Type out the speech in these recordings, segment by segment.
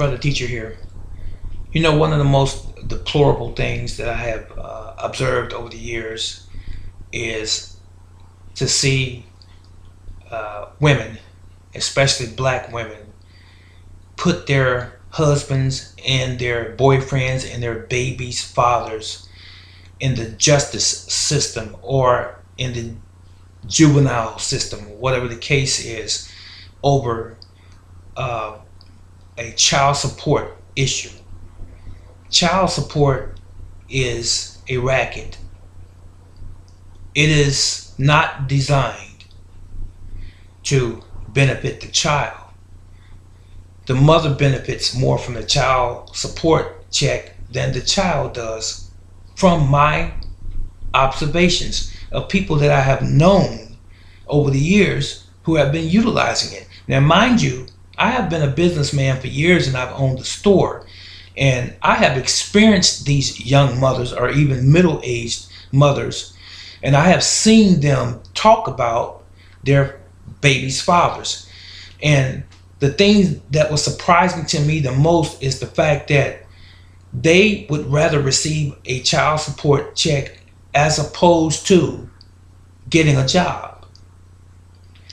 Brother Teacher here. You know, one of the most deplorable things that I have observed over the years is to see women, especially black women, put their husbands and their boyfriends and their babies' fathers in the justice system or in the juvenile system, whatever the case is, over a child support issue. Child support is a racket. It is not designed to benefit the child. The mother benefits more from the child support check than the child does, from my observations of people that I have known over the years who have been utilizing it. Now, mind you, I have been a businessman for years and I've owned a store. And I have experienced these young mothers or even middle-aged mothers, and I have seen them talk about their babies' fathers. And the thing that was surprising to me the most is the fact that they would rather receive a child support check as opposed to getting a job.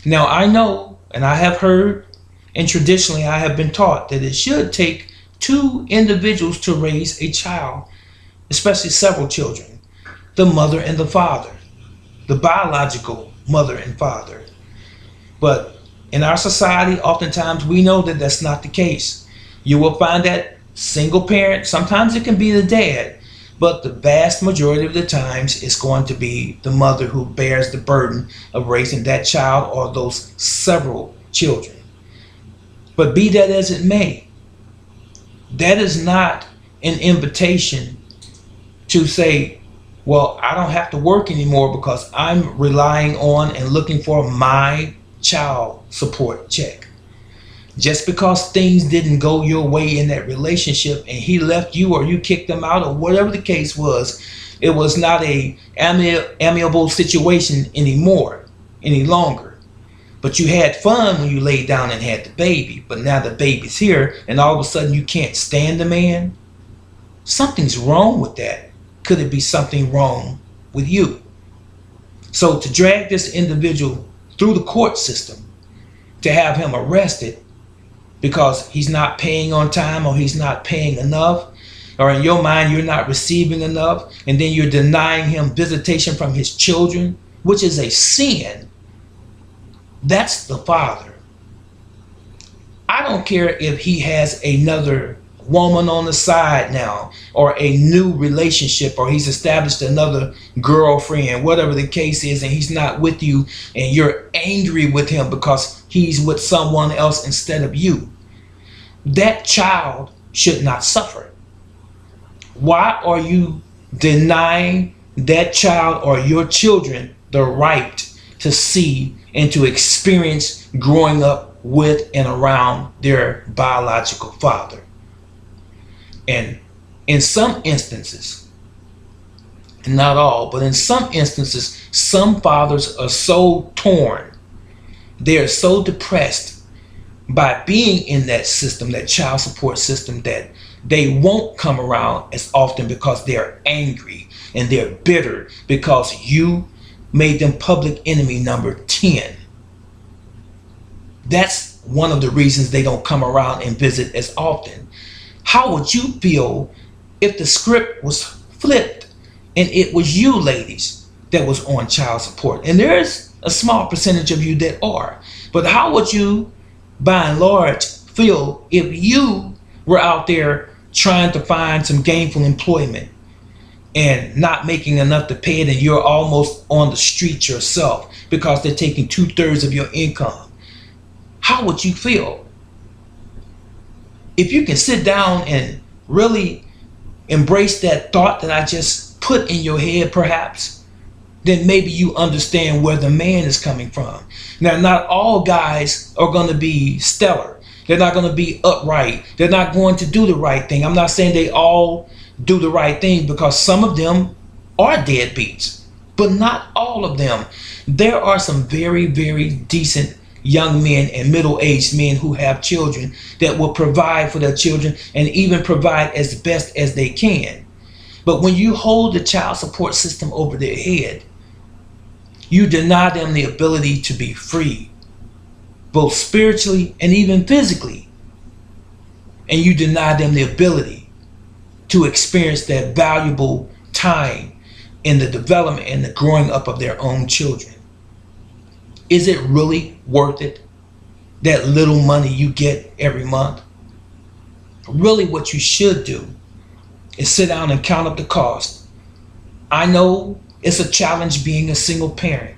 Now, I know, and I have heard, and traditionally I have been taught that it should take two individuals to raise a child, especially several children, the mother and the father, the biological mother and father. But in our society, oftentimes we know that that's not the case. You will find that single parent, sometimes it can be the dad, but the vast majority of the times it's going to be the mother who bears the burden of raising that child or those several children. But be that as it may, that is not an invitation to say, well, I don't have to work anymore because I'm relying on and looking for my child support check. Just because things didn't go your way in that relationship and he left you or you kicked him out or whatever the case was, it was not a amiable situation any longer. But you had fun when you laid down and had the baby, but now the baby's here and all of a sudden you can't stand the man. Something's wrong with that. Could it be something wrong with you? So to drag this individual through the court system, to have him arrested because he's not paying on time or he's not paying enough, or in your mind you're not receiving enough, and then you're denying him visitation from his children, which is a sin. That's the father. I don't care if he has another woman on the side now, or a new relationship, or he's established another girlfriend, whatever the case is, and he's not with you and you're angry with him because he's with someone else instead of you. That child should not suffer. Why are you denying that child or your children the right to see and to experience growing up with and around their biological father? And in some instances, not all, but in some instances, some fathers are so torn, they are so depressed by being in that system, that child support system, that they won't come around as often because they're angry and they're bitter because you made them public enemy number 10. That's one of the reasons they don't come around and visit as often. How would you feel if the script was flipped and it was you ladies that was on child support? And there's a small percentage of you that are. But how would you, by and large, feel if you were out there trying to find some gainful employment and not making enough to pay it, and you're almost on the street yourself because they're taking 2/3 of your income? How would you feel? If you can sit down and really embrace that thought that I just put in your head, perhaps, then maybe you understand where the man is coming from. Now, not all guys are going to be stellar. They're not going to be upright. They're not going to do the right thing. I'm not saying they all do the right thing, because some of them are deadbeats, but not all of them. There are some very, very decent young men and middle-aged men who have children that will provide for their children and even provide as best as they can. But when you hold the child support system over their head, you deny them the ability to be free, both spiritually and even physically. And you deny them the ability to experience that valuable time in the development and the growing up of their own children. Is it really worth it? That little money you get every month? Really, what you should do is sit down and count up the cost. I know it's a challenge being a single parent,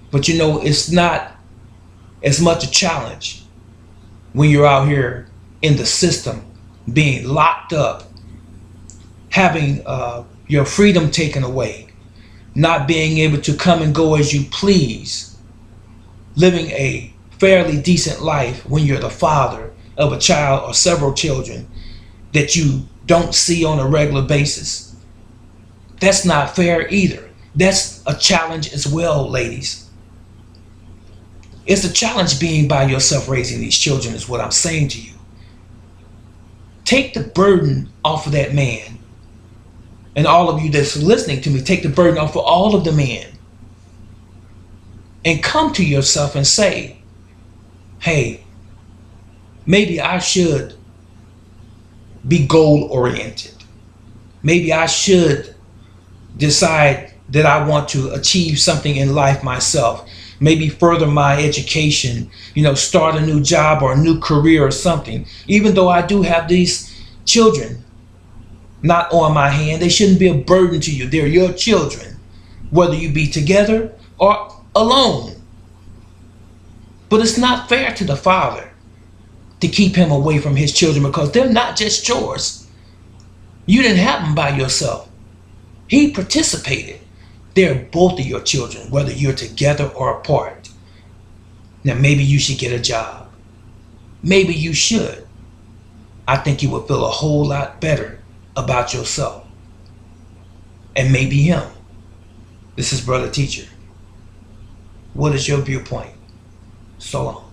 but you know, it's not as much a challenge when you're out here in the system, being locked up, having your freedom taken away, not being able to come and go as you please, living a fairly decent life when you're the father of a child or several children that you don't see on a regular basis. That's not fair either. That's a challenge as well, ladies. It's a challenge being by yourself raising these children, is what I'm saying to you. Take the burden off of that man. And all of you that's listening to me, take the burden off of all of the men. And come to yourself and say, hey, maybe I should be goal-oriented. Maybe I should decide that I want to achieve something in life myself. Maybe further my education, start a new job or a new career or something. Even though I do have these children not on my hand, they shouldn't be a burden to you. They're your children, whether you be together or alone. But it's not fair to the father to keep him away from his children because they're not just yours. You didn't have them by yourself. He participated. They're both of your children, whether you're together or apart. Now, maybe you should get a job. Maybe you should. I think you would feel a whole lot better about yourself. And maybe him. This is Brother Teacher. What is your viewpoint? So long.